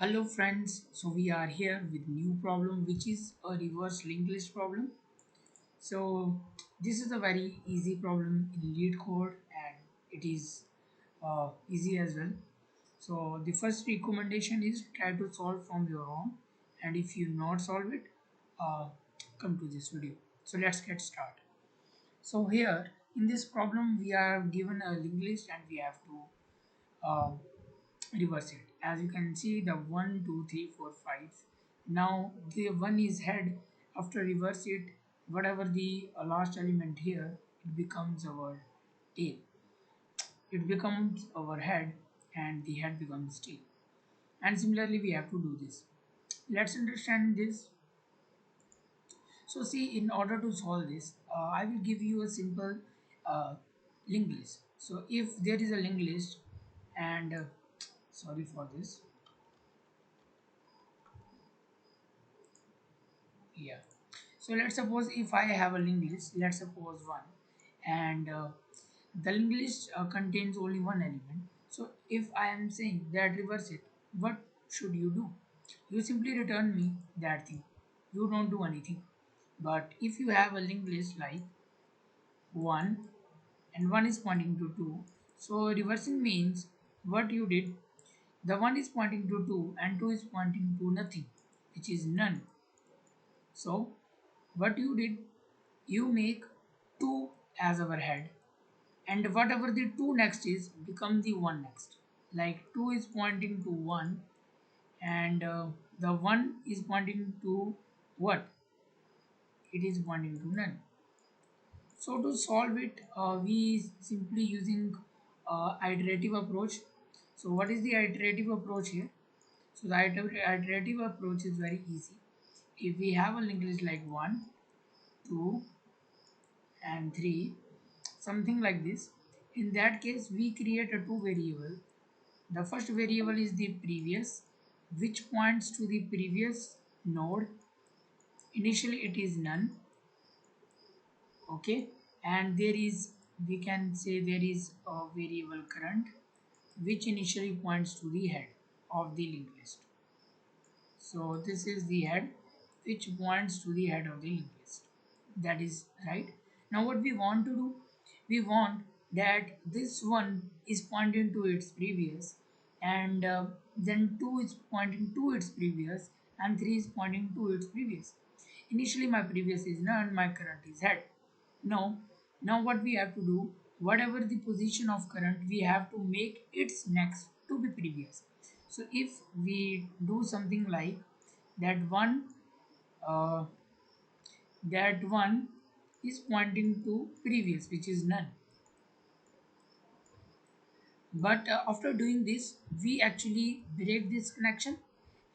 Hello friends, so we are here with new problem which is a reverse linked list problem. So this is a very easy problem in Leetcode and it is easy as well. So the first recommendation is try to solve from your own, and if you not solve it, uh, come to this video. So let's get started. So here in this problem we are given a linked list and we have to reverse it. As you can see, the 1 2 3 4 5. Now the 1 is head. After reverse it, whatever the last element here, it becomes our tail. It becomes our head, and the head becomes tail. And similarly we have to do this. Let's understand this. So see, in order to solve this, I will give you a simple uh, linked list. So if there is a linked list, and sorry for this, yeah. So let's suppose if I have a linked list, let's suppose one, and the linked list contains only one element. So if I am saying that reverse it, what should you do? You simply return me that thing. You don't do anything. But if you have a linked list like 1 and 1 is pointing to 2, so reversing means what you did, the 1 is pointing to 2 and 2 is pointing to nothing, which is none. So what you did, you make 2 as our head, and whatever the 2 next is become the 1 next. Like 2 is pointing to 1, and the 1 is pointing to what? It is pointing to none. So to solve it, we simply using iterative approach. So what is the iterative approach here? So the iterative approach is very easy. If we have a linked list like 1 2 and 3, something like this, in that case we create a two variable. The first variable is the previous, which points to the previous node. Initially it is none, okay, and there is, we can say, there is a variable current which initially points to the head of the linked list. So this is the head which points to the head of the linked list. That is right. Now what we want to do, we want that this one is pointing to its previous, and then 2 is pointing to its previous, and 3 is pointing to its previous. Initially my previous is none, my current is head. Now what we have to do, whatever the position of current, we have to make its next to be previous. So if we do something like that one, uh, that one is pointing to previous, which is none. But after doing this, we actually break this connection,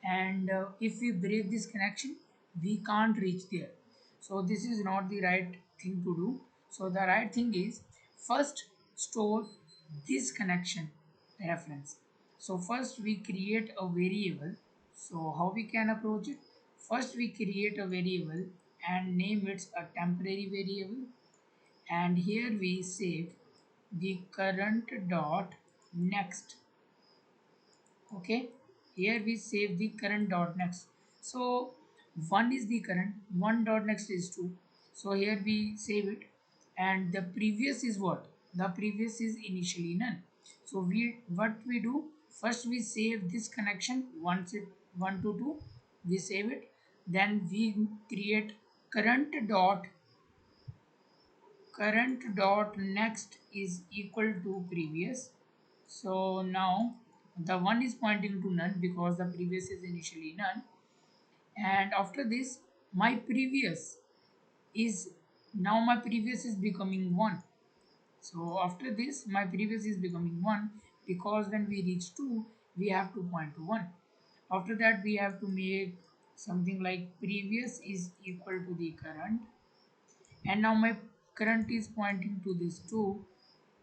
and if we break this connection, we can't reach there. So this is not the right thing to do. So the right thing is, first store this connection reference. So first we create a variable. So how we can approach it? First we create a variable and name it a temporary variable, and here we save the current dot next. Okay, here we save the current dot next. So 1 is the current, 1 dot next is 2. So here we save it, and the previous is what? The previous is initially none. So we, what we do, first we save this connection. Once it 1 to 2, we save it, then we create current dot next is equal to previous. So now the one is pointing to none because the previous is initially none, and after this my previous is, now my previous is becoming 1. So after this my previous is becoming 1, because when we reach 2 we have to point to 1. After that we have to make something like previous is equal to the current, and now my current is pointing to this 2,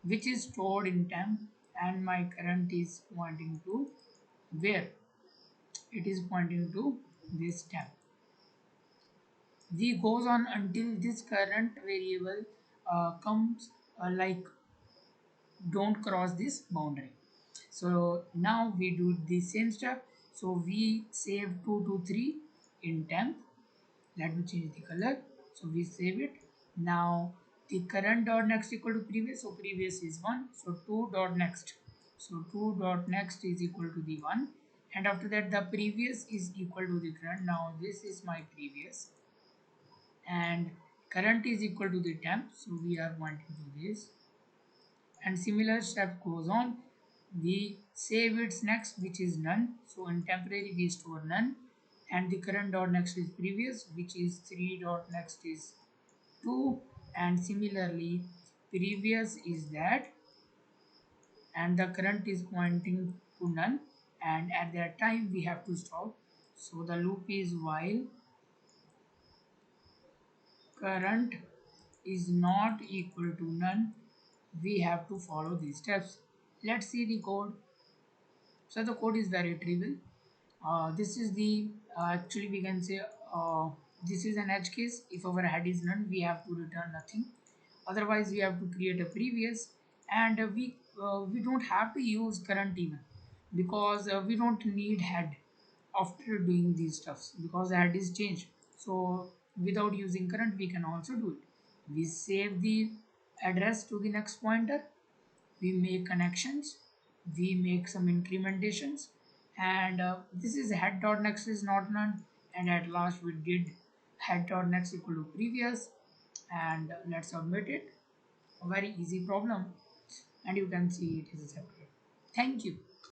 which is stored in temp, and my current is pointing to where? It is pointing to this temp. We goes on until this current variable comes, like, don't cross this boundary. So now we do the same step. So we save 2 to 3 in temp. Let me change the color. So we save it. Now the current dot next equal to previous, so previous is 1, so 2 dot next, so 2 dot next is equal to the 1, and after that the previous is equal to the current. Now this is my previous and current is equal to the temp, so we are going to do this, and similar step goes on. We save its next, which is none, so in temporary we store none, and the current dot next is previous, which is 3 dot next is 2, and similarly previous is that, and the current is pointing to none, and at that time we have to stop. So the loop is while current is not equal to none, we have to follow these steps. Let's see the code. So the code is very trivial. This is the actually we can say this is an edge case. If our head is none, we have to return nothing. Otherwise, we have to create a previous, and we don't have to use current even, because we don't need head after doing these stuffs, because the head is changed. So without using current, we can also do it. We save the address to the next pointer, we make connections, we make some incrementations, and this is head dot next is not none, and at last we did head dot next equal to previous, and let's submit it. A very easy problem, and you can see it is accepted. Thank you.